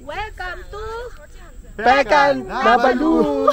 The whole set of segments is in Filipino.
Welcome to Pekan Nabalu!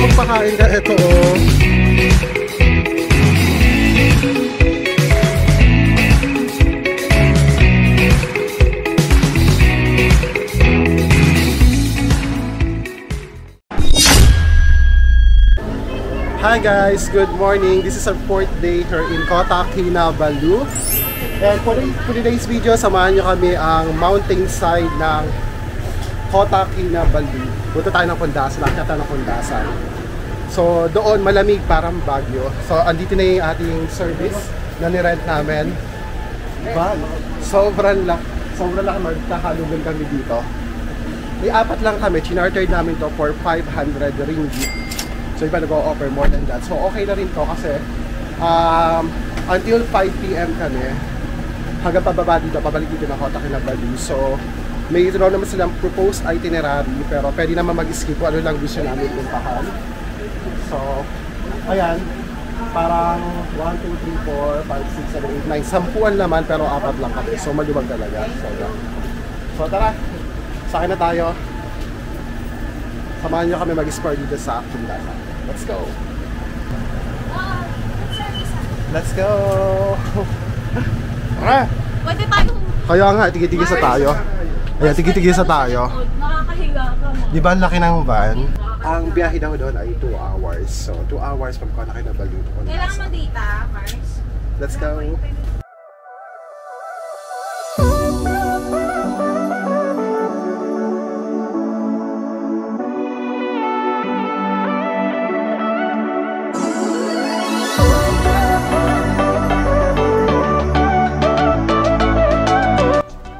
Magpakain ka, ito oh. Hi guys, good morning. This is our 4th day here in Kota Kinabalu. And for today's video, samahan nyo kami ang mountain side ng Kota Kinabalu. Punta tayo ng Pundasan, nakita tayo ng Pundasan. So doon malamig parang Baguio. So andito na yung ating service na nirent namin. Van. Sobrang laki, magkakalugan kami dito. May 4 lang kami, chinartered namin to for 500 ringgit. So iba nag-o-offer more than that. So okay na rin to kasi until 5 PM kami hanggang pababa dito, pabalik dito na Kota Kinabalu. So may ito naman silang proposed itinerary pero pwede naman mag-skip kung ano lang gusto namin puntahan. So, ayan, parang 1, 2, 3, 4, 5, 6, 7, 8, 9, 10 naman pero 4 lang kami. So, maluwag talaga. So, tara, sa akin na tayo. Samahan nyo kami mag-explore dito sa Pundasan. Let's go! Let's go! Tara! Pwede tayo. Kaya nga, tigil-tigil sa tayo. Ayan, tigil-tigil sa tayo. Nakakahiga ka mo. Di ba ang laki ng van? Ang biyahe daw doon ay 2 hours. So, 2 hours from Kota Kinabalu. Kailangan mo data, Mars? Let's go!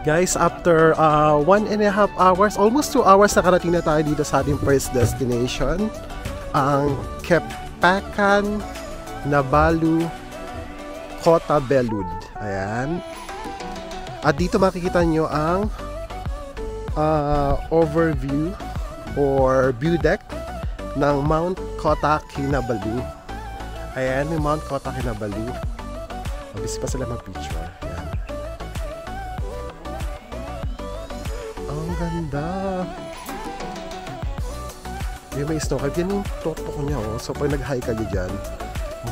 Guys, after 1.5 hours, almost 2 hours, nakarating na tayo dito sa ating first destination, ang Pekan Nabalu Kota Belud. Ayan. At dito makikita nyo ang overview or view deck ng Mount Kota Kinabalu. Ayan, yung Mount Kota Kinabalu. Mabisi pa sila mag-picture. Ganda. May snow cave. Yan yung totok niya oh. So pag nag-hike kayo dyan,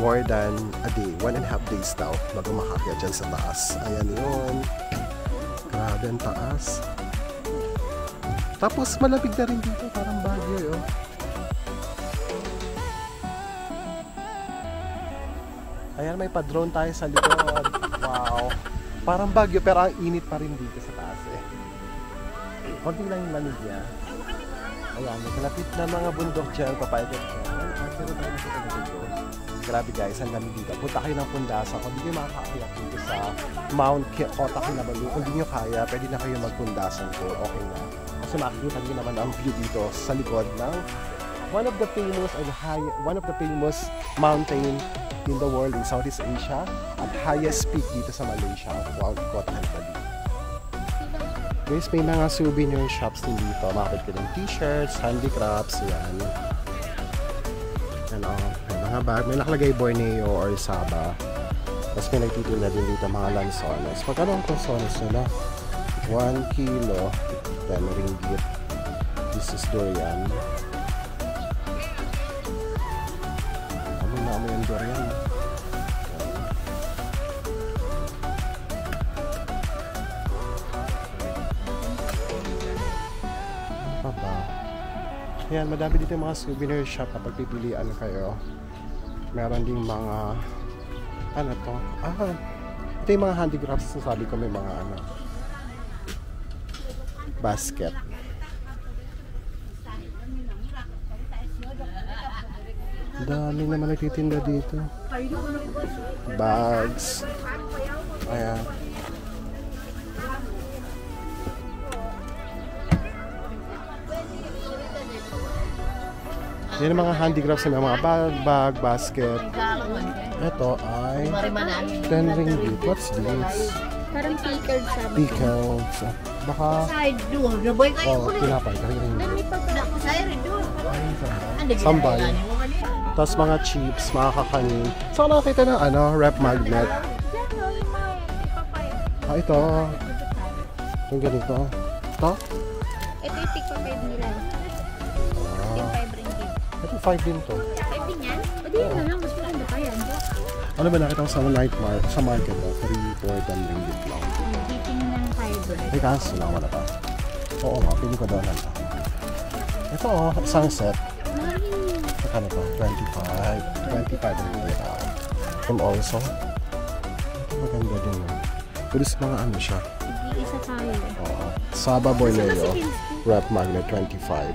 more than a day, 1.5 days daw bago makakya dyan sa taas. Ayan yun. Grabe ang taas. Tapos malamig na rin dito, parang Baguio oh. Ayan, may pa-drone tayo sa likod. Wow. Parang Baguio pero ang init pa rin dito sa taas eh. Konti lang yung lamig niya. Ayan, may kalapit na mga bundok dyan, papayagod dyan. Grabe guys, ang lamig dito. Punta kayo ng Pundasan. Kung hindi nyo makakaakyat dito sa Mount Kota Kinabalu, kung hindi nyo kaya, pwede na kayo mag-Pundasan tour. Okay na. Kasi makikita nyo naman ang view dito sa likod ng one of the famous mountain in the world in Southeast Asia at highest peak dito sa Malaysia, Mount Kota Kinabalu. Guys, may mga souvenir shops din dito. Makapit ka ng t-shirts, handicrafts, yan. Yan o, may mga bag. May nakalagay Borneo or Sabah. Tapos may nagtitinda din dito mga lansones. Magkano ang lansones nila? 1 kilo, 10 ringgit. This is durian. Amoy na amoy ang durian. Yan, madami dito yung mga souvenir shop kapag pipilian kayo. Meron ding mga ano to? Ito yung mga handicrafts na sabi ko, may mga ano basket. Dami naman nagtitinda dito. Bags. Ayan. Yan ang mga handicrafts na mga bag, basket. Ito ay 10 ringgit. What's this? Parang pickled sabi. Pickled. Baka... tinapay. 10 ringgit. Sambal. Tapos mga chips, mga kakanin. So, nakakita ng rep magnet. Ito. Yung ganito. Ito? Ito yung tig pa 5 nila. Tig 5 ringgit. Ito 5 din to. 5 din yan? O di yun na lang, mas maganda pa yan. Ano ba nakita ko sa sa market? 3, 4, 10 ringgit lang. Dating ng fiber. Ay, kaso lang wala pa. Oo nga, pili ko doon lang. Ito isang set. Ano to? 25 ringgit. Also, ito maganda din. Pero sa mga siya. Sige, isa tayo. Oo. Saba Borneo, rep magnet 25.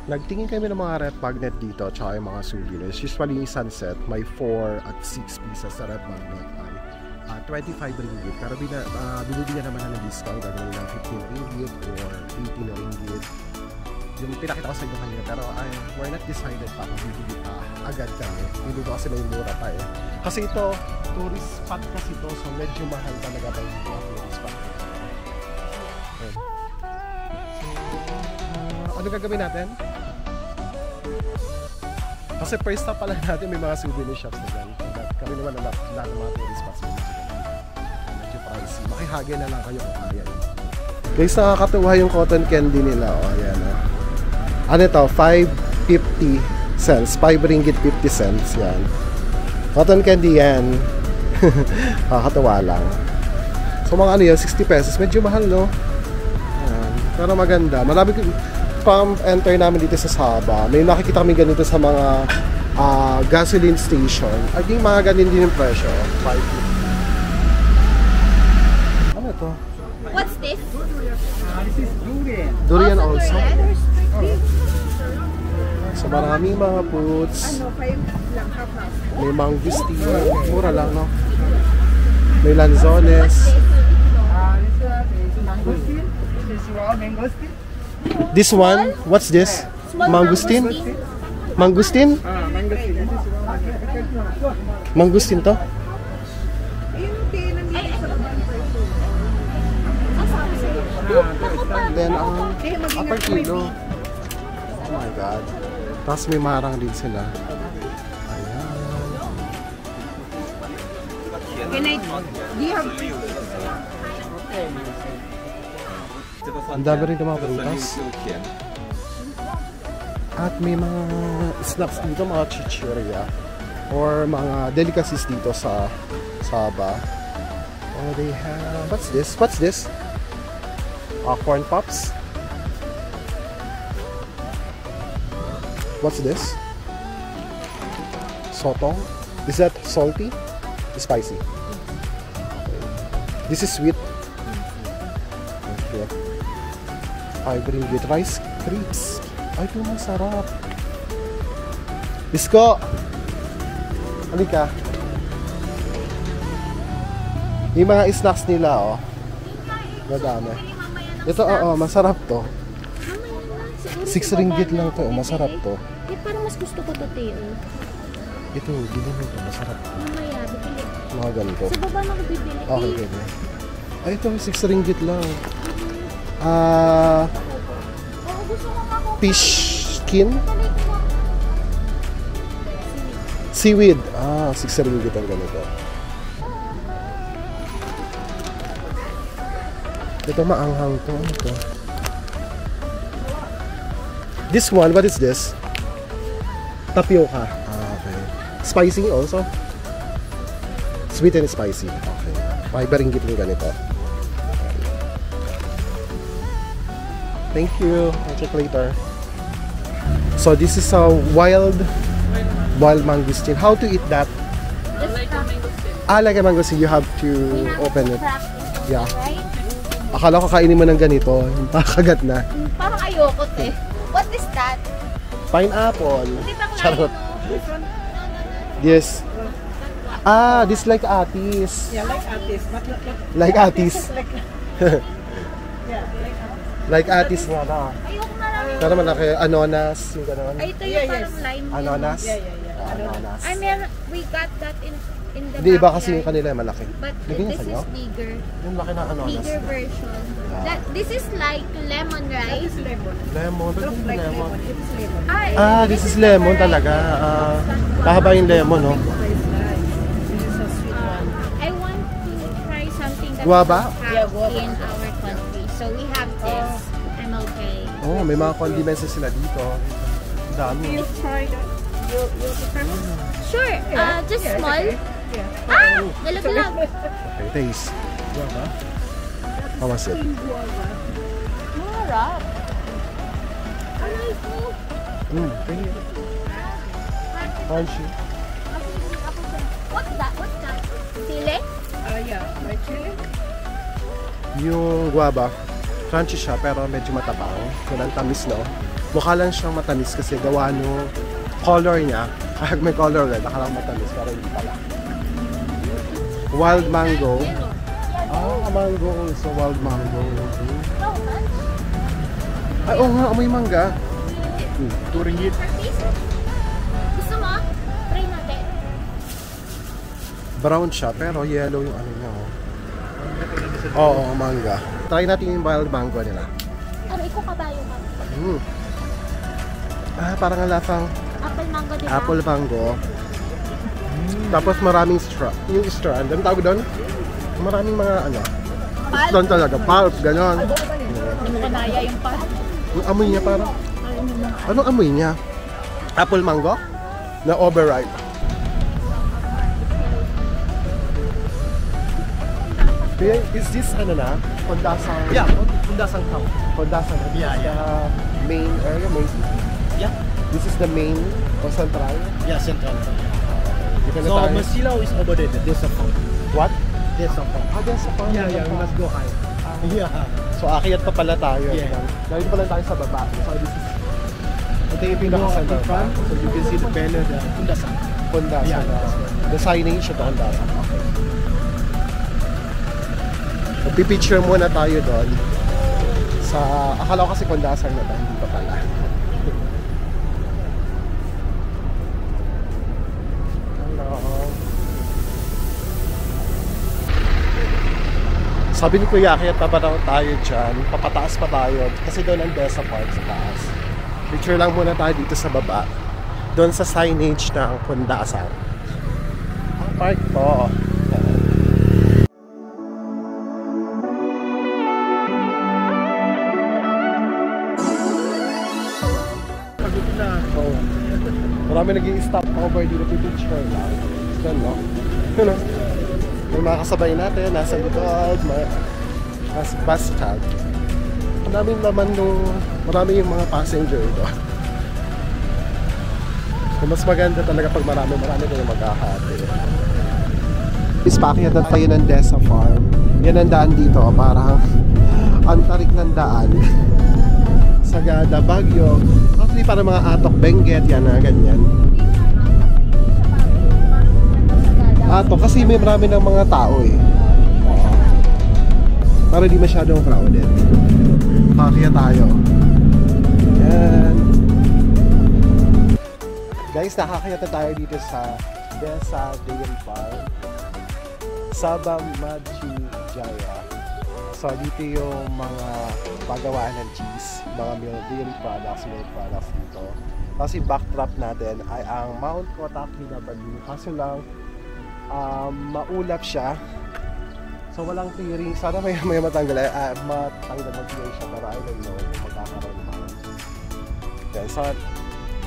Nagtingin kami ng mga rep magnet dito tsaka yung mga souvenirs. Usually yung sunset, may 4 at 6 pieces sa rep magnet. 25 ringgit. Pero binibigyan naman ng discount. Gagawin ng 15 ringgit or 18 ringgit. Yung pinakita ko sa inyo kanina. Pero we're not decided pa kung bibili agad kami. Bibili kasi may mura pa eh. Kasi ito, tourist spot kasi ito. So medyo mahal talaga ba yung tourist spot. Okay. So, ano gagawin natin? Kasi first stop pala natin may mga souvenir shops na dyan. Kami naman lahat ng mga tourist spots. Medyo pricey. Makihagay na lang kayo kung kaya yun. Guys, nakakatuwa yung cotton candy nila. O, ayan o. Ano ito? 5.50 cents. 5 ringgit 50 cents. Yan. Cotton candy yan. Nakakatuwa lang. So mga yan, 60 pesos. Medyo mahal, no? Ayan. Pero maganda. Marami pang-enter namin dito sa Saba. May nakikita kami ganito sa mga gasoline station. I think mga ganun din yung presyo. 5. Ano ito? What's this? This is durian. Durian also. So maraming mga fruits. May mangustin. Mura lang, no? May lanzones. This is mangosteen. This is raw mangosteen. This one, what's this? Mangustin? Mangustin? Mangosteen. This is raw Mangustin mangosteen. to? Then, upper kilo. Oh my God. Tapos may marang din sila. Ayan. Do you have Ang dami rin ng mga prutas. At may mga snacks dito, mga chichirya. Or mga delicacies dito sa Saba. Oh, they have... What's this? What's this? Corn pops. What's this? Sotong. Is that salty? Spicy. This is sweet. Okay. 5 ringgit rice crepes. Ay, ito masarap. Bisko! Halika. Yung mga snacks nila, oh. Madami. Ito, oo, masarap to. 6 ringgit lang to, masarap to. Eh, parang mas gusto ko to, Teo. Ito, bilhin mo to, masarap to. Mamaya, bibili. Mga ganito. Sa baba na ako bibili. Okay, pwede. Ay, ito, 6 ringgit lang. Oo, gusto mo ako. Fish skin? Seaweed. 6 ringgit ang ganito. Ito maanghang to. Ano to? This one, what is this? Tapioca. Okay. Spicy also? Sweet and spicy. Okay. 5 ringgit yung ganito. Thank you. I'll check later. So this is a wild mangosteen. How to eat that? like a mangosteen? Like a mangosteen, you have to open it. Yeah. Right? Akala ko kainin mo ng ganito, nakakagat na. Parang ayoko, te. What is that? Pineapple. Di ba Charot. This one? Yes. Ah, this like atis. Yeah, like artist, but not Like atis. like yeah, like artist. Like atis nga na. Ayoko na lang. Pero malaki, anonas, yung gano'n. Ay, ito yung Yeah, parang yes. lime. Anonas. Yeah. Anonas. I mean, we got that in the Hindi, iba kasi yung backyard. kanila malaki. But Lagyan this sa'yo? is bigger. Yung laki ng anonas. Bigger version. This is like lemon rice. It's lemon. Lemon. Ba't Look yung like lemon? lemon. It's lemon. Ah, this is lemon talaga. Mahaba yung lemon, no? It's nice. This is a sweet one. I want to try something that Guava? we don't Yeah, have guava. in our country. So we have this. I'm okay. Oh, may mga condiments na sila dito. Ang dami. You try that. You prefer? Sure. Just Yeah, small. okay. Yeah. Ah! Nalaglag. Okay, taste. How was it? Marap. Aray ko. Crunchy. What's that? What's that? Sili? Yeah, my chili. Yung guava, crunchy siya pero medyo matapang. Walang tamis, no? Mukha lang siyang matamis kasi gawa no color niya. Kahit may color red, nakalang matamis pero hindi pala. Wild mango. Ah, mango. So, wild mango. No, man. Ay, oo nga, amoy mangga. 2 ringgit. Per piece? Gusto mo? Try natin. Brown siya pero yellow yung ano niya. Oo, mangga. Try natin yung wild mango nila. Aray ko kabayo ka. Ah, parang ang lasang Apple mango, diba? apple mango. Tapos maraming straw. Yung straw, ang tawag doon? Maraming mga ano. Doon talaga, pulp, gano'n. Hindi mo kanaya yung pa. Yung amoy niya parang, anong amoy niya? Apple mango? Na overripe. Kaya, is this ano na? Kondasang? Yeah, Kundasang Town. Kondasang. Yeah, yeah. The main area, main city. Yeah. This is the main o central. Yeah, Central. Dito na So tayo. Masilaw is over there. There's a farm. What? There's a farm. Ah, there's a farm. Yeah, we must go high. Yeah. So, akyat pa pala tayo. Yeah. Dahil pa lang tayo sa baba. So, this is ito yung Go at the pinaka-center front, so you can see the banner, the Kundasang. Kondasa Yeah, na. that's right. The signage ito, Kondasa. Magpipicture muna tayo doon. Sa, akala ko kasi Kondasa na tayo. Hindi pa pala. Hello. Sabi ni Kuya, kaya pa daw tayo dyan. Papataas pa tayo. Kasi doon ang Desa Park sa taas. Picture lang muna tayo dito sa baba. Doon sa signage ng Kundasan. Ang park to. Pagod na. Oh. Marami nag-i-stop over dito picture lang. Doon, no? Ano? May mga kasabay natin, nasa likod, nasa bus stop. Ang daming naman marami yung mga passenger doon. So, mas maganda talaga pag marami kayong maghahati. Is paakyat tayo ng Desa Farm. Yan ang daan dito, parang ang tarik ng daan. Sagada, Baguio. Actually, parang mga Atok, Benguet, yan na, ganyan. Atok, kasi may marami ng mga tao eh. Para di masyadong crowded. Paakyat tayo. Yan. Guys, nakakayat na tayo dito sa Desa Dairy Farm. Sabah Madju Jaya. So, dito yung mga pagawaan ng cheese, mga dairy products dito. Tapos yung backdrop natin ay ang Mount Kotak Kinabalu. Kaso lang, maulap siya. So, walang clearing. Sana may matanggal mag-clear siya, pero I don't know kung magkakaroon naman. Okay, so,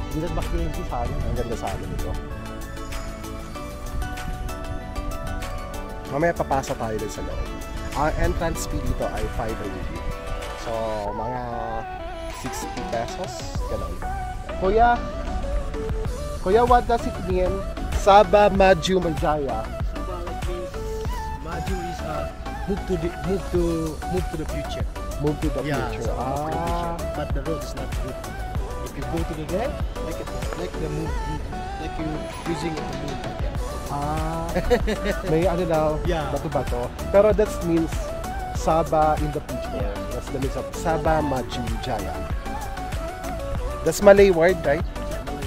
hindi na mag-clearing siya sa akin. Ang ganda sa akin ito. Mamaya papasa tayo din sa loob. Ang entrance fee dito ay 5 ringgit. So, mga 60 pesos. Ganun. Kuya, what does it mean? Sabah Madju Jaya. Maju is move to the future. Move to the Yeah, future. so move to the future. But the road is not good. If you go to the there, like the moon, like you using the moon. Ah, may ano daw, Yeah. bato-bato. Pero that means Sabah in the future. Yeah. That's the means of Sabah Maju Jaya. That's Malay word, right?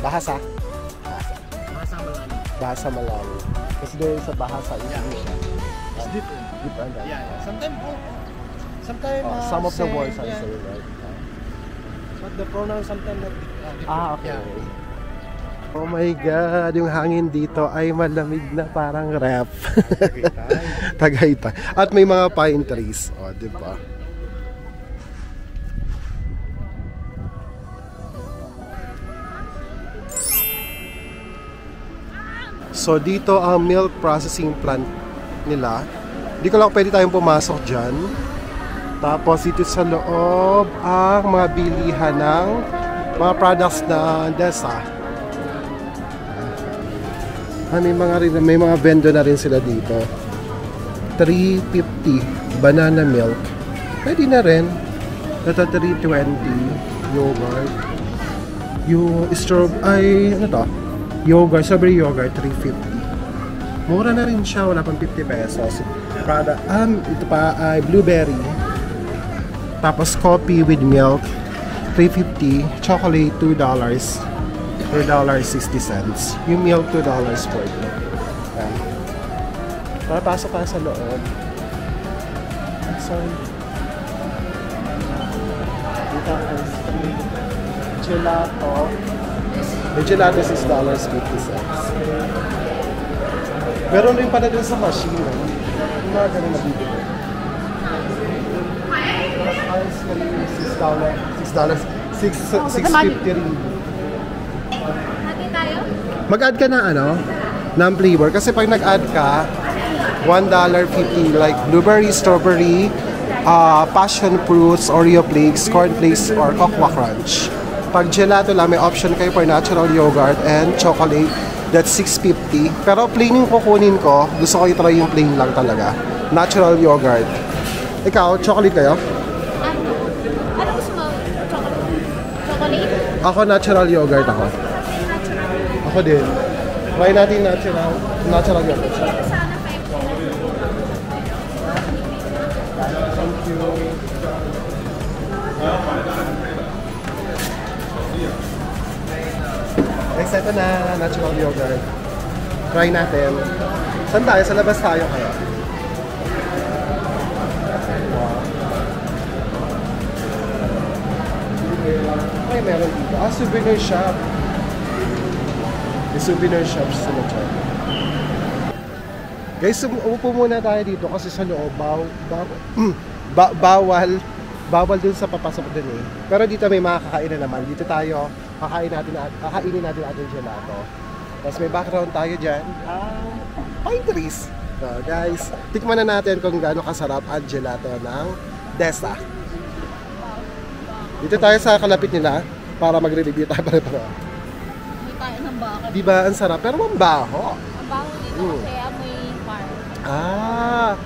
Bahasa. Bahasa Melayu. Bahasa Malawi. Kasi there is a bahasa in Yeah. Indonesia. It's different. Different, right? Yeah, yeah. Sometimes, Some of the same, words are yeah. same, right? But the pronoun sometimes not different. Ah, okay. Yeah. Oh my God, yung hangin dito ay malamig na parang ref. Tagaytay. At may mga pine trees. O, di ba? So, dito ang milk processing plant nila. Hindi ko lang pwede tayong pumasok dyan. Tapos dito sa loob ang mga bilihan ng mga products na DESA. May mga vendor na rin sila dito. 350 banana milk. Pwede na rin. Ito 320 yogurt. Yung strawberry ano to? Yogurt, strawberry yogurt 350. Mura na rin siya, wala pang 50 pesos. Ito pa ay blueberry. Tapos coffee with milk 350, chocolate $2. $4.60. Yung milk $2 for it. Ayan. Papasok ka sa loob. Sorry. Dito ang gelato. Yung gelato is $6.50. Meron rin pala dun sa machine. Yung mga ganun nabibili. Ice cream, $6.50 rin. Hati tayo? Mag-add ka na ano, ng flavor. Kasi pag nag-add ka, $1.50 like blueberry, strawberry, passion fruits, Oreo flakes, corn flakes, or cocoa crunch. Pag gelato lang, may option kayo for natural yogurt and chocolate. That's $6.50. Pero plain yung kukunin ko. Gusto ko i-try yung plain lang talaga. Natural yogurt. Ikaw, chocolate kayo? Ano gusto mo? Chocolate? Ako, natural yogurt ako. Ako din. Try natin natural yogurt. Sana 5 Thank you. Next, ito na natural yogurt. Try natin. Saan tayo? Sa labas tayo kaya? Ay, meron dito. Souvenir shop. May souvenir shop sila dyan. Guys, upo muna tayo dito kasi sa loob, bawal dun sa papasok dun eh. Pero dito may mga kakain na naman. Dito tayo, kakainin natin ating gelato. Tapos may background tayo dyan. Pine trees. So guys, tikman na natin kung gaano kasarap ang gelato ng DESA. Dito tayo sa kalapit nila para magre-review tayo pare-pareho. May kain ng baka. Diba, ang sarap pero mambaho. Ang baho dito kasi amoy farm. Ah,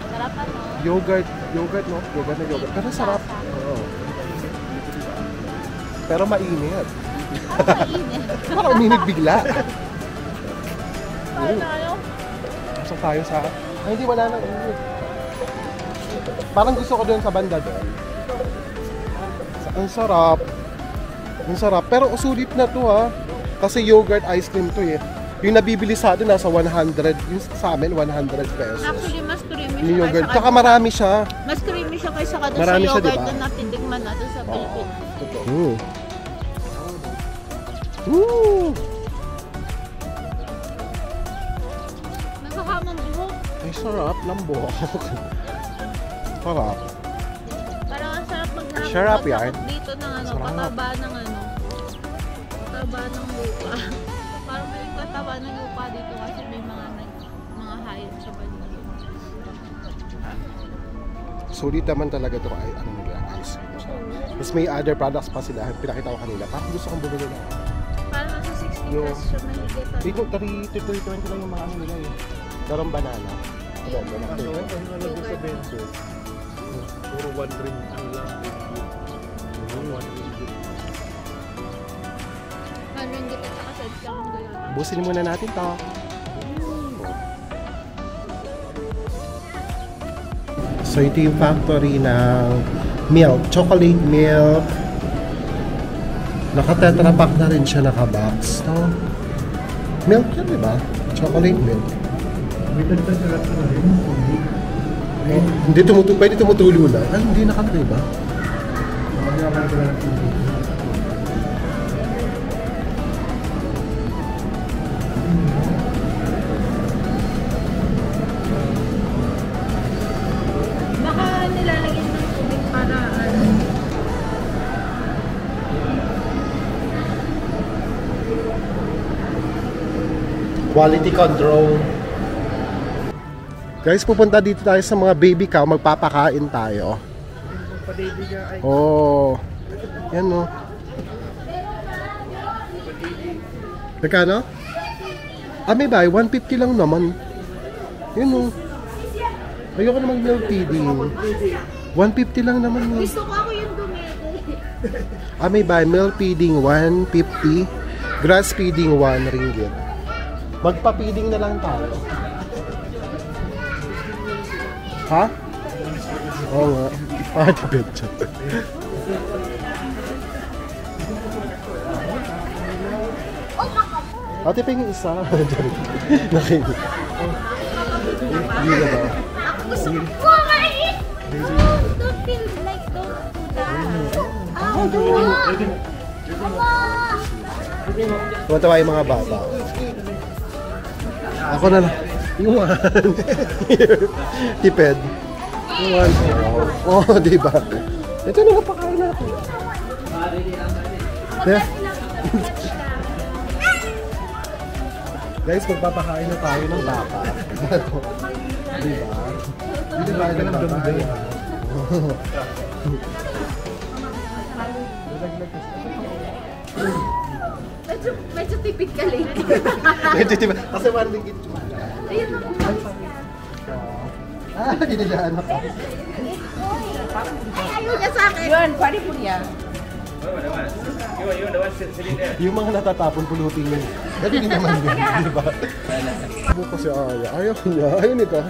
Sarap ano? yogurt no? Yogurt na yogurt. Pero sarap. Oo. Pero mainit. Ang mainit. Parang uminit bigla. Kain tayo. Pasok tayo sa... Ay, hindi, wala nang init. Parang gusto ko doon sa banda doon. Ang sarap. Ang sarap. Pero sulit na to ha. Kasi yogurt ice cream to eh. Yung nabibili sa atin nasa 100. Yung sa amin 100 pesos. Actually, mas creamy Yung siya yogurt. kaysa Tsaka marami siya. mas creamy siya kaysa kada sa Marami siya, yogurt diba? na natitikman natin sa Pilipinas. Woo! Nagkakamang buhok. Ay, sarap. Lambok. Sarap. Parang ang sarap magnaman. Sarap yan. Dito ng ano, Sarap. pataba ng ano. Pataba ng lupa. Parang may pataba ng lupa dito kasi may mga hayop sa banda. Sulit naman talaga ito ay ano nila, ice cream. Tapos may other products pa sila. Pinakita ko kanila. Parang gusto kong bumili na. Parang nasa 60 Yung- pesos siya mahigit. Dito, 320 lang yung mga ano nila eh. Darong banana. Ayan, banana. Ano lang sa benzo. Puro one ring ano lang. One ring. Benguet at saka sa Edgar Gayon. Busin muna natin to. So ito yung factory ng milk, chocolate milk. Naka-tetra pack na rin siya, naka-box. No? Milk yan, di ba? Chocolate milk. Hindi pwede tumutulo na. Ay, hindi nakalagay ba? Baka nilalagyan ng tubig para ano. Quality control. Guys, pupunta dito tayo sa mga baby cow. Magpapakain tayo. Oh. Yan o. Magkano? May buy. 150 lang naman. Yan o. Ayoko na mag-milk feeding. 150 lang naman yun. Gusto ko ako yung dumi. May buy. Milk feeding 150. Grass feeding 1 ringgit. Magpa-feeding na lang tayo. Ha? Oo nga. Tipid siya. Ate, pingin isa. Nakinig. Hindi na ba? Gusto ko mait! Don't feel like don't do that. Tumatawa yung mga bata. Ako na lang. Iwan. Tipid. Iwan. Oh, diba? Ito na napakain natin. Yeah. Guys, magpapakain na tayo ng baka. Diba? Diba? Nagpapakain. Medyo tipid ka late. Medyo diba? Kasi 1 ringgit. Ayun ako. Ginilaan ako. Ayaw niya sa akin. Yun, pwede po niya. Yung mga natatapon pulutin yun. Dati din naman yun, di ba? Buko si Aya. Ayaw niya. Ayaw nito.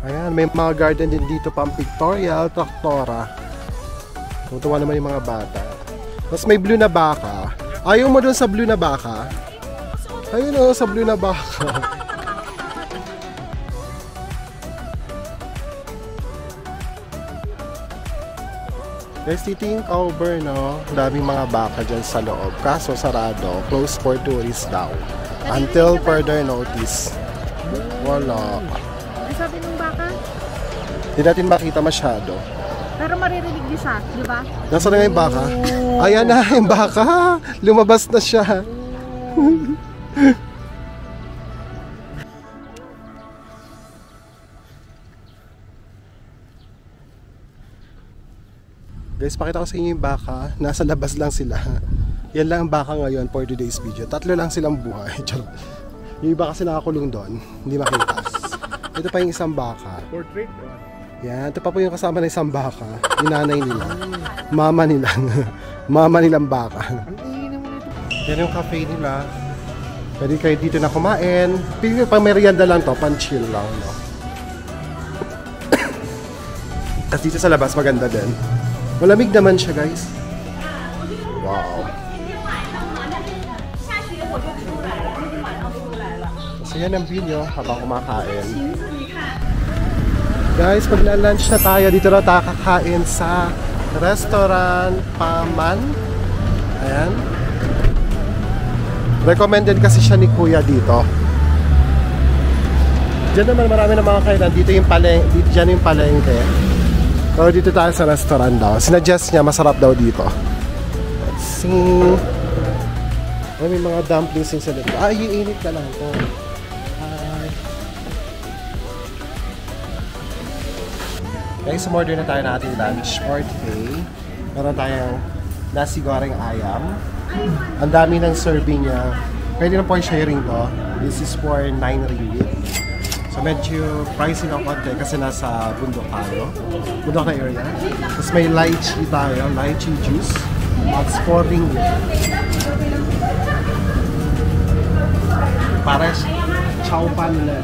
Ayan, may mga garden din dito pang pictorial, traktora. Tutuwa naman yung mga bata. Tapos may blue na baka. Ayaw mo dun sa blue na baka? Ayun o, sa blue na baka. Guys, dito yung cover, no? Daming mga baka dyan sa loob. Kaso sarado, closed for tourists daw. Until further notice. Wala. Ano sabi ng baka? Hindi natin makita masyado. Pero maririnig niyo siya, di ba? Nasaan na nga yung baka? Ayan na, yung baka! Lumabas na siya. Guys, pakita ko sa inyo yung baka. Nasa labas lang sila. Yan lang ang baka ngayon for today's video. 3 lang silang buhay. Yung iba kasi nakakulong doon. Hindi makita. Ito pa yung isang baka. Portrait? Yan, ito pa po yung kasama ng isang baka. Yung nanay nila. Mama nila. Mama nilang baka. Yan yung cafe nila. Pwede kayo dito na kumain. Pang merienda lang to, pan chill lang. No? Tapos dito sa labas, maganda din. Malamig naman siya, guys. Wow. So yan ang view nyo habang kumakain. Guys, magla-lunch na tayo. Dito na tayo kakain sa restaurant Paman. Ayan. Recommended kasi siya ni Kuya dito. Diyan naman marami ng mga kainan. Dito yung dyan yung palengke. Pero dito tayo sa restaurant daw. Sinuggest niya, masarap daw dito. Let's see. Oh, may mga dumplings yung sa dito. Yung init ka lang to. Guys, umorder na tayo na ating lunch for today. Meron tayong nasi goreng ayam. Ang dami ng serving niya. Pwede na po sharing to. This is for 9 ringgit. So medyo pricey na konti kasi nasa bundok tayo. Bundok na area. Tapos may lychee tayo, lychee juice. That's 4 ringgit. Para chow pan nila.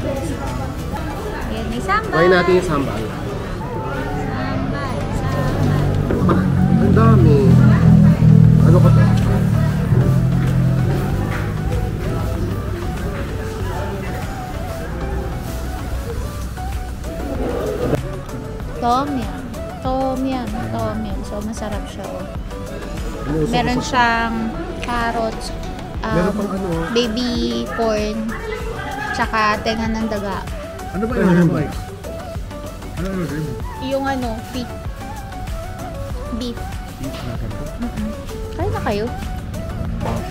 Yan, may sambal. Try natin yung sambal. Sambal. Ang dami. Ano ba to? Tom yum. Tom yum. Tom yum. So, masarap siya. Oh. Meron siyang carrots, Meron pang ano? baby corn, tsaka tenga ng daga. Ano ba yung like? Ano rin? Yung ano, beef. Kaya na kayo?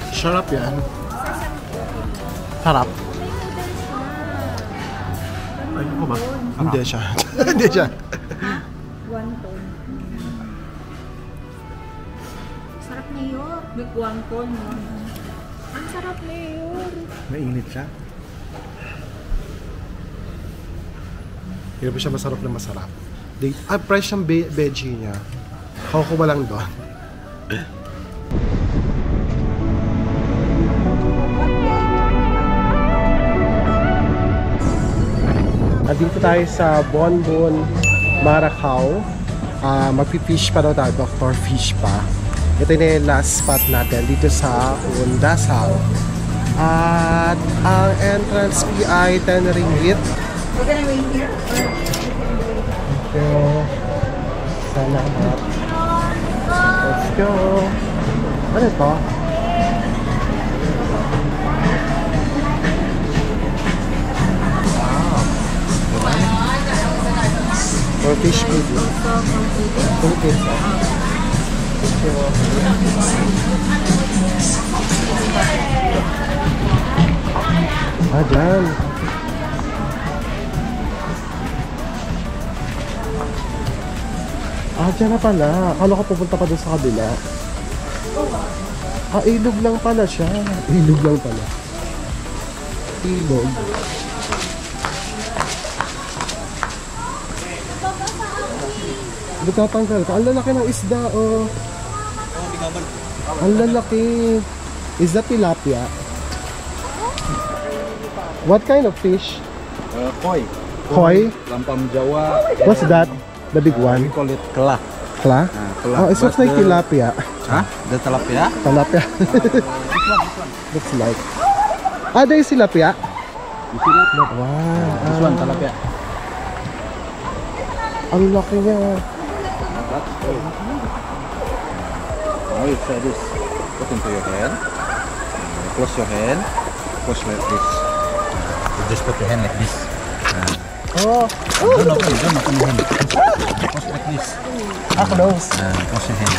Sarap yan. Sarap. Ay, ako ba? Hindi siya. Hindi siya. Guanton. Sarap na yun. May guanton. Ang sarap na yun. Mainit siya? Hindi ba siya masarap na masarap? Fresh ang veggie niya. Kukuha lang doon. Andito tayo sa Bonbon Maracau. Magpi-fish pa daw tayo, Dr. Fish pa. Ito na yung last spot natin dito sa Undasal. At ang entrance fee ay 10 ringgit. We're gonna wait here. Okay. Salamat. Let's go. Ano ito? For fish food. Philippines. Ah, dyan. Ah, dyan na pala. Akala ko pupunta pa doon sa kabila. Ah, ilog lang pala siya. Ilog lang pala. Ilog. Tatanggal ka. Ang lalaki ng isda, oh. Ang lalaki. Is that tilapia? What kind of fish? Koi. Koi? Lampam Jawa. What's that? The big one? We call it kela. Kla? Kela. Oh, it looks like tilapia. Huh? The tilapia? Tilapia. Looks like. Ah, there is tilapia? You see that? Wow. This one, tilapia. Ang laki niya. That's good. Now you try this. Put into your hand. Close your hand. Close like this. You just put your hand like this. Oh. Don't open your hand. Close like this. Ah, close. Close your hand.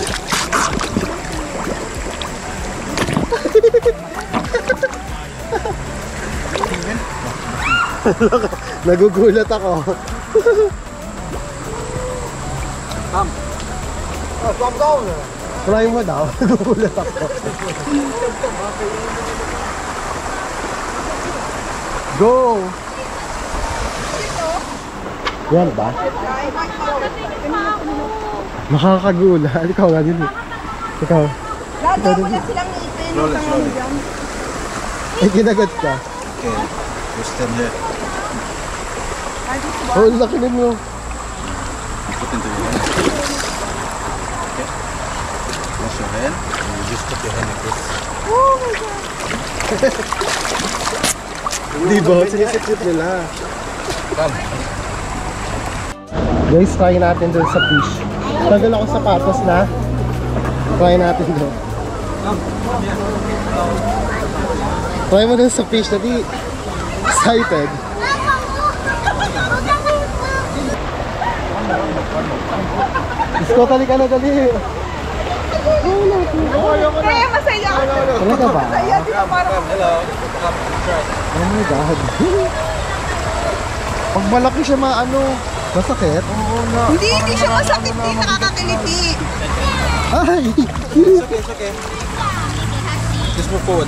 Nagugulat ako. Try mo daw. Nagugulat ako. Go! Yan ba? Nakakagulat. Ikaw nga din. Ikaw. Lalo mo na silang ipin. Slowly. Ay, kinagat ka. Okay. You stand here. Oh, ang laki din mo. You put into your hand. Okay. Close your hand. And you just put your hand like this. Di ba? Sinisip nila. Come. Guys, try natin dun sa fish. Tagal ako sapatos na. Try natin dun. Try mo dun sa fish. Dali. Excited. Isko, tali ka na, dali. Kaya masaya. Talaga ba? Masaya dito parang. Oh my God. Pag malaki siya masakit. Hindi siya masakit. Hindi nakakakiliti. Ay! It's okay, it's okay. Just move forward.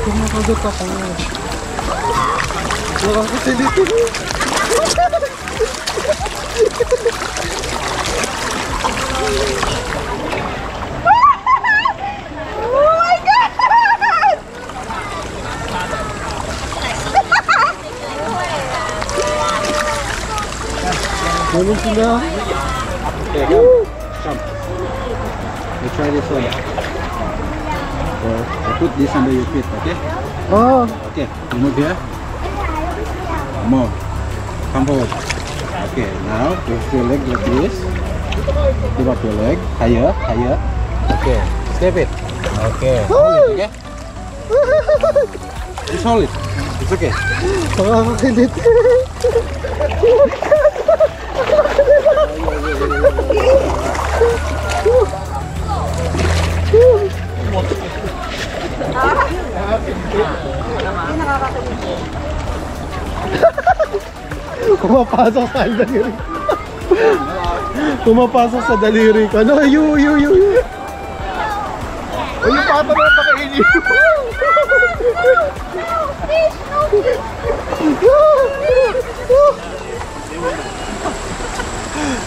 Kumakagot ako. Nakakasilito. Oh my God! Ganun sila. Okay, come. Come. We try this one. So, I put this under your feet, okay? Oh, Okay, you move here. More. Come forward. Okay, now lift your leg like this. Give up your leg. Higher, higher. Okay, step it. Okay, hold it, okay? Just hold it. It's okay. nakakakilit. Pumapasok sa daliri. Pumapasok sa daliri ko. Ano? You. Ay, yung pata mo pakainin.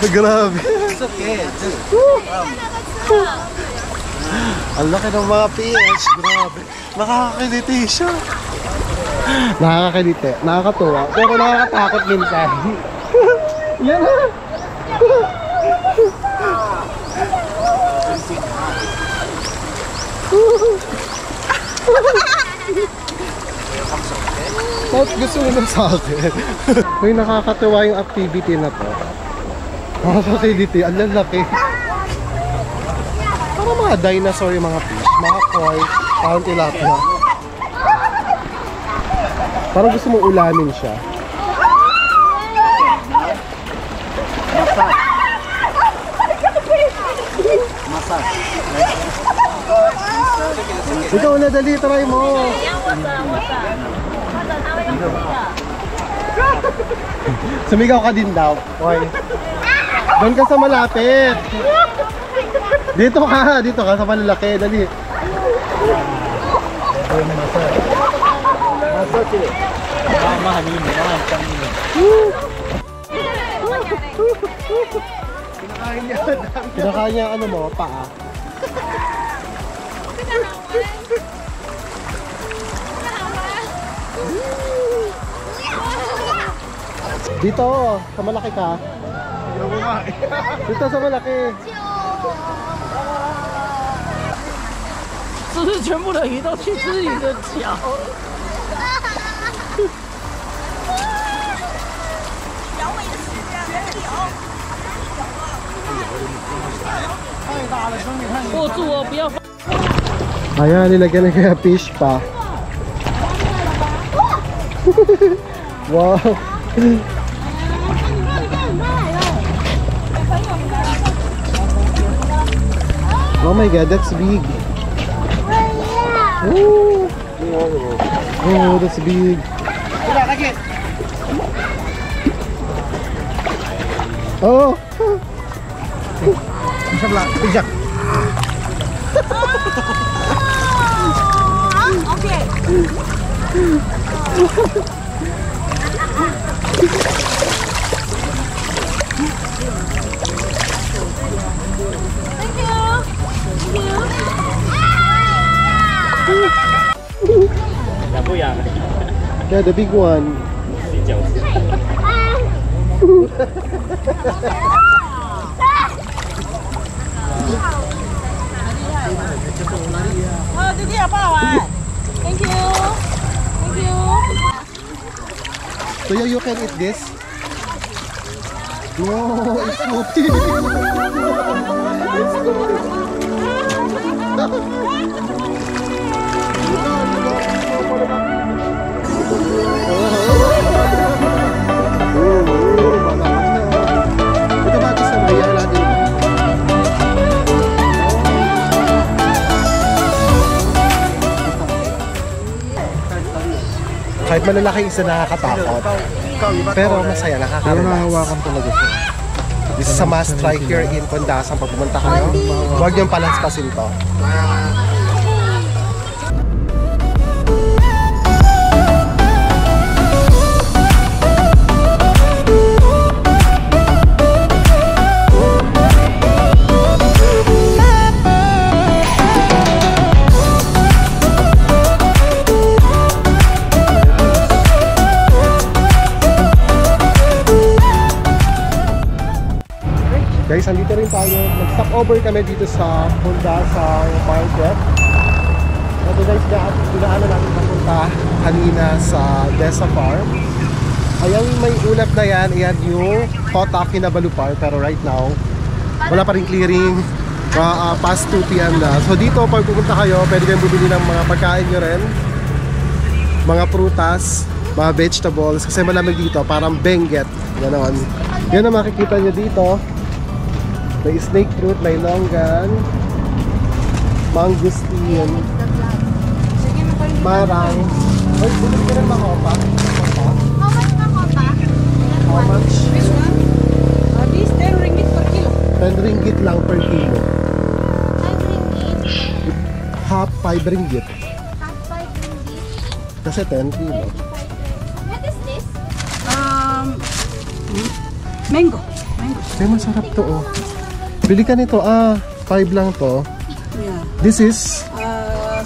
Grabe. It's okay. Just Ang laki ng mga fish. Grabe. Nakakakiliti siya. Nakakakiliti. Nakakatuwa. Pero nakakatakot minsan. Yan ha. Bakit gusto mo lang sa akin? May nakakatuwa yung activity na to. Nakakakiliti. Ang lalaki. Parang mga dinosaur yung mga fish. Mga koi, parang tilapia. Parang gusto mong ulamin siya. Ikaw na, dali, try mo. Sumigaw ka din daw. Koi. Doon ka sa malapit. Dito ka sa malalaki, dali. Kinakain niya ano mo, paa. Dito, sa malaki ka. Dito sa malaki. 是不是全部的鱼都去吃你的脚？ 握住哦，不要放。 Ayan, nilagyan na kaya fish pa. Wow. Oh my God, that's big. Oh, oh, that's big. Oh. bisa belah. Bijak. Okay. Yeah, the big one. Oh, 弟弟好不好玩 ？Thank you. Thank you. So you can eat this? No, it's Snoopy. Ito ba gusto mo? Iyan natin. Kahit malalaki isa nakakatakot. Pero masaya, nakaka-relax. Nahahawakan talaga siya. This is a must try here in Condasan. Pag pumunta kayo, huwag niyong palaspasin to. Guys, andito rin tayo. Nag-stop over kami dito sa Honda sa market. Ito guys, dinaanan natin papunta kanina sa Desa Farm. Ayan, may ulap na yan. Ayan yung Kotak Kinabalu Park. Pero right now, wala pa rin clearing. Past 2 p.m. na. So dito, pag pupunta kayo, pwede kayong bumili ng mga pagkain nyo rin. Mga prutas, mga vegetables. Kasi malamig dito, parang benguet. Ganon. Yan ang makikita nyo dito. May snake fruit, may longgan, mangosteen, marang. Ay, bumili ka rin makopa. How much makopa? How much? This one? This 10 ringgit per kilo. 10 ringgit lang per kilo. 5 ringgit. Half 5 ringgit. Half 5 ringgit. Kasi 10 kilo. 25. What is this? Mango. Ay, masarap to oh. Bili ka nito. 5 lang to. Yeah. This is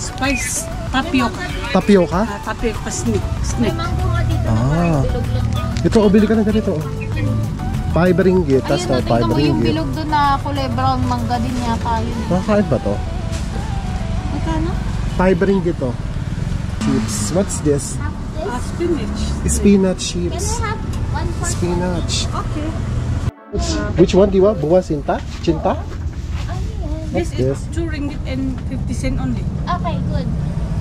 Spice. Tapioca. tapioca. Tapioca snake. May mango nga dito na parang bilog lang. Ito, bili ka na ganito. 5 ringgit. Tapos Ayun, tingnan 5 mo yung ringgit. bilog doon na kulay brown mangga din yata yun. Nakakain ba to? Magkano? 5 ringgit to. Chips. What's this? Half this? Spinach. Spinach Can chips. I have one for Spinach. Okay. Which one, Diwa? Buwa Sinta? Cinta? Ano yan? This Yes. is 2 ringgit and 50 cent only. Okay, good.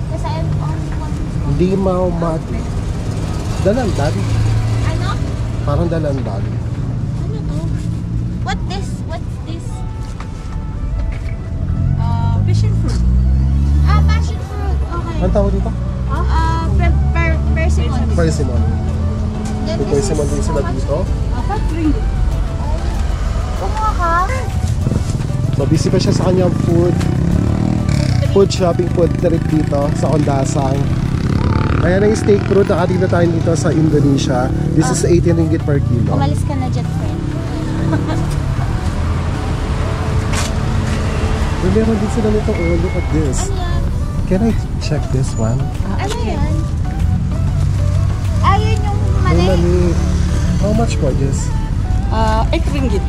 Kasi I'm only one. Limaw mati. Dalandan. Ano? Parang dalandan. Ano to? What's this? Passion fruit. Passion fruit. Okay. Anong tawag dito? Persimmon. Persimmon. Then May this is persimmon din sila how much? dito. 5 ringgit. Kumuha ka? So busy pa siya sa kanyang food shopping, food trip dito sa Ondasang. Ayan ang steak fruit. Nakatingin na tayo dito sa Indonesia. This is 18 ringgit per kilo. Umalis ka na jet friend. Meron din sila nito. Oh, look at this. Ano yan? Can I check this one? Ano yan? Ayun yung mali. Mali. How much for this? 8 ringgit.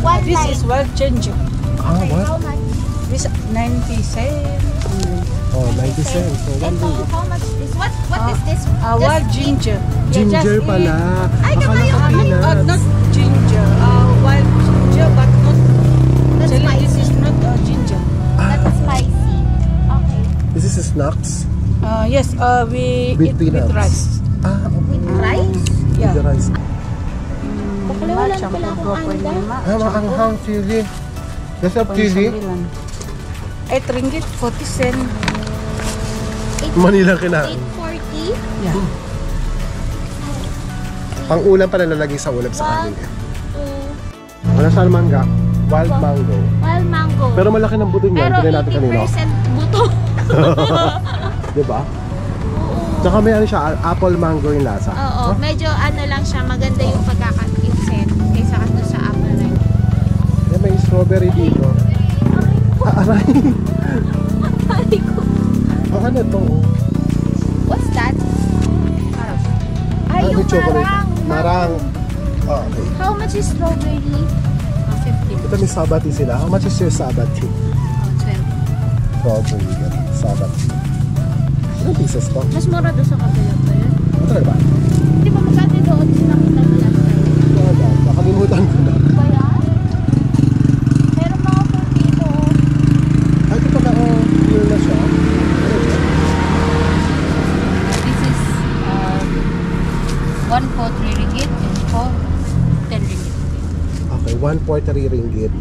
One This line. is wild ginger. Okay, What? how much? This 90 cent. Oh, 90 cents. So, 1 Ito, ringgit. how much is this? What is this? Wild Just ginger. Ginger just pala. Ay, Akala kayo, ko ay, peanuts. not ginger. Wild ginger, but not. That's Actually, this is spicy. not ginger. That's spicy. Okay. This is snacks. Yes, we With eat peanuts. with rice. With rice? Yeah. The rice. Bakla wala na pala akong anda. Maanghang chili. Yes, of chili. 8 ringgit, 40 cent. Manila kina. 840? Yeah. Pang ulam pala lalagay sa ulam sa One, amin. two, Wala saan mangga. Wild mango. wild mango. Pero malaki ng buto niya. Pero Pinay natin kanina. 80% buto. Diba? Tsaka may ano siya, apple mango yung lasa. Oo, medyo ano lang siya, maganda yung pagkaka-set kaysa kasi sa apple na yun. Yan, may strawberry dito. Aray! Ay ko. Ano to? What's that? Ay, yung may chocolate. marang. Marang. Oh, okay. How much is strawberry? 50. Ito may sabati sila. How much is your sabati? 12. Strawberry. Sabati. Ilang pieces to? Mas mura doon sa kabila pa yun. Ano talaga ba? Di ba magkano doon sinakita mo last time? Wala. Nakalimutan ko na. Ba yan? Meron mga food dito. Ay, ito pala, yun na siya. This is 1 for 3 ringgit and 4 10 ringgit. Okay, 1 for 3 ringgit.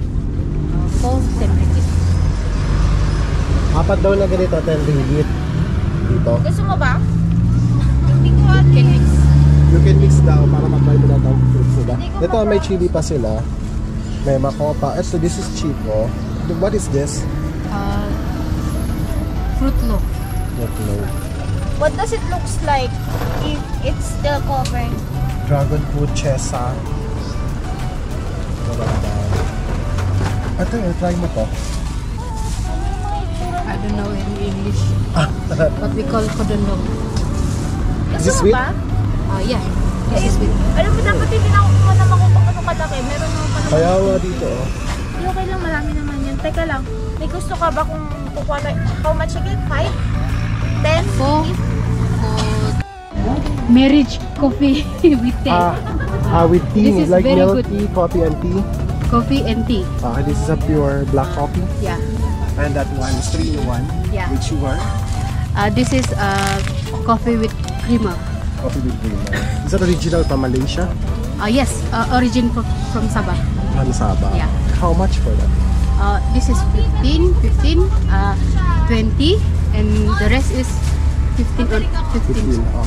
4 10 ringgit. Apat daw na ganito, 10 ringgit. Dito. Gusto mo ba? Hindi ko Can mix. You can mix daw para mag-try mo na itong fruits nila. Hindi ko Ito, pa- may chili pa sila. May makopa. So, this is chico. What is this? Fruit loaf. Not know. What does it looks like if it's still covered? Dragon fruit, chesa. Maganda. Ito, try mo to. I don't know in English. What we call kodondong. Is this Gusto mo sweet? ba? Yeah. This is with Alam mo, dapat hindi na ako kumuha ng mga pang ano kalaki. Meron naman pa naman. Kaya nga dito, oh. Di okay lang, marami naman yan. Teka lang, may gusto ka ba kung kukuha tayo? How much again? 5? 10? For marriage coffee with tea. With tea, This is like very milk good. tea, coffee and tea. Coffee and tea. This is a pure black coffee. Yeah. And that one is 3-in-1 Yeah. with sugar. This is coffee with creamer. Coffee with creamer. Is that original from Malaysia? Yes, origin from Sabah. From Sabah. Yeah. How much for that? This is 15, 20, and the rest is 15 or 15. 15. Oh.